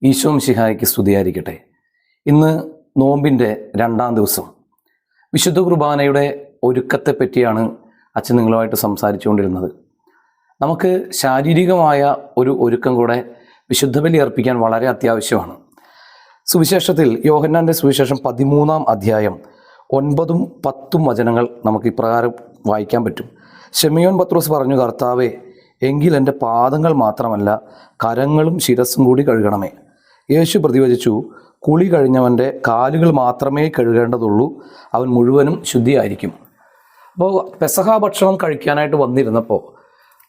ഈശോ മിശിഹായ്ക്ക് സ്തുതിയായിരിക്കട്ടെ. ഇന്ന് നോമ്പിൻ്റെ 2-ാം ദിവസം. വിശുദ്ധ കുർബാനയുടെ ഒരുക്കത്തെ പറ്റിയാണ് അച്ഛൻ നിങ്ങളുമായിട്ട് സംസാരിച്ചുകൊണ്ടിരുന്നത്. നമുക്ക് ശാരീരികമായ ഒരു ഒരുക്കം കൂടെ വിശുദ്ധ ബലി അർപ്പിക്കാൻ വളരെ അത്യാവശ്യമാണ്. സുവിശേഷത്തിൽ യോഹന്നാൻ്റെ സുവിശേഷം 13-ാം അധ്യായം 9-ഉം 10-ഉം വചനങ്ങൾ നമുക്ക് ഇപ്രകാരം വായിക്കാൻ പറ്റും. ശിമയോൻ പത്രോസ് പറഞ്ഞു, കർത്താവേ, എങ്കിൽ എൻ്റെ പാദങ്ങൾ മാത്രമല്ല കരങ്ങളും ശിരസ്സും കൂടി കഴുകണമേ. യേശു പ്രതിവചിച്ചു, കുളി കഴിഞ്ഞവൻ്റെ കാലുകൾ മാത്രമേ കഴുകേണ്ടതുള്ളൂ, അവൻ മുഴുവനും ശുദ്ധിയായിരിക്കും. അപ്പോൾ പെസഹ ഭക്ഷണം കഴിക്കാനായിട്ട് വന്നിരുന്നപ്പോൾ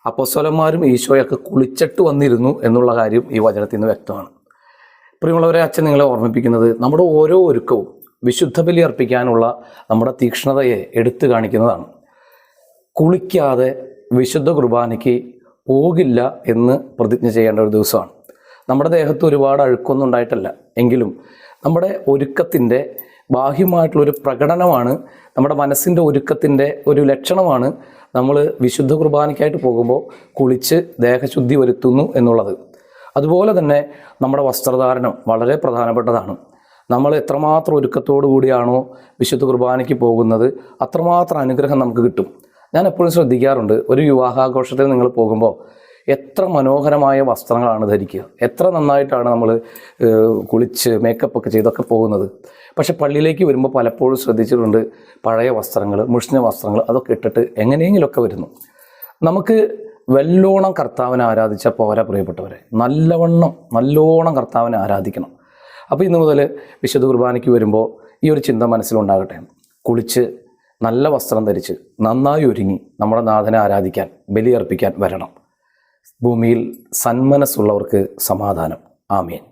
അപ്പോസ്തലന്മാരും ഈശോയൊക്കെ കുളിച്ചിട്ട് വന്നിരുന്നു എന്നുള്ള കാര്യം ഈ വചനത്തിൽ നിന്ന് വ്യക്തമാണ്. പ്രിയമുള്ളവരെ, അച്ഛൻ നിങ്ങളെ ഓർമ്മിപ്പിക്കുന്നത് നമ്മുടെ ഓരോ ഒരുക്കവും വിശുദ്ധ ബലി അർപ്പിക്കാനുള്ള നമ്മുടെ തീക്ഷ്ണതയെ എടുത്തു കാണിക്കുന്നതാണ്. കുളിക്കാതെ വിശുദ്ധ കുർബാനയ്ക്ക് പോകില്ല എന്ന് പ്രതിജ്ഞ ചെയ്യേണ്ട ഒരു ദിവസമാണ്. നമ്മുടെ ദേഹത്ത് ഒരുപാട് അഴുക്കൊന്നും ഉണ്ടായിട്ടല്ല, എങ്കിലും നമ്മുടെ ഒരുക്കത്തിൻ്റെ ബാഹ്യമായിട്ടുള്ളൊരു പ്രകടനമാണ്, നമ്മുടെ മനസ്സിൻ്റെ ഒരുക്കത്തിൻ്റെ ഒരു ലക്ഷണമാണ് നമ്മൾ വിശുദ്ധ കുർബാനയ്ക്കായിട്ട് പോകുമ്പോൾ കുളിച്ച് ദേഹശുദ്ധി വരുത്തുന്നു എന്നുള്ളത്. അതുപോലെ തന്നെ നമ്മുടെ വസ്ത്രധാരണം വളരെ പ്രധാനപ്പെട്ടതാണ്. നമ്മൾ എത്രമാത്രം ഒരുക്കത്തോടു കൂടിയാണോ വിശുദ്ധ കുർബാനയ്ക്ക് പോകുന്നത്, അത്രമാത്രം അനുഗ്രഹം നമുക്ക് കിട്ടും. ഞാൻ എപ്പോഴും ശ്രദ്ധിക്കാറുണ്ട്, ഒരു വിവാഹാഘോഷത്തിൽ നിങ്ങൾ പോകുമ്പോൾ എത്ര മനോഹരമായ വസ്ത്രങ്ങളാണ് ധരിക്കുക, എത്ര നന്നായിട്ടാണ് നമ്മൾ കുളിച്ച് മേക്കപ്പൊക്കെ ചെയ്തൊക്കെ പോകുന്നത്. പക്ഷെ പള്ളിയിലേക്ക് വരുമ്പോൾ പലപ്പോഴും ശ്രദ്ധിച്ചിട്ടുണ്ട്, പഴയ വസ്ത്രങ്ങൾ, മുഷിഞ്ഞ വസ്ത്രങ്ങൾ അതൊക്കെ ഇട്ടിട്ട് എങ്ങനെയെങ്കിലുമൊക്കെ വരുന്നു. നമുക്ക് വെല്ലോണം കർത്താവിനെ ആരാധിച്ചാൽ പോരാ പ്രിയപ്പെട്ടവരെ, നല്ലോണം കർത്താവിനെ ആരാധിക്കണം. അപ്പോൾ ഇന്ന് മുതൽ വിശുദ്ധ കുർബാനയ്ക്ക് വരുമ്പോൾ ഈ ഒരു ചിന്ത മനസ്സിലുണ്ടാകട്ടെ. കുളിച്ച് നല്ല വസ്ത്രം ധരിച്ച് നന്നായി ഒരുങ്ങി നമ്മുടെ നാഥനെ ആരാധിക്കാൻ, ബലിയർപ്പിക്കാൻ വരണം. ഭൂമിയിൽ സന്മനസ്സുള്ളവർക്ക് സമാധാനം. ആമേൻ.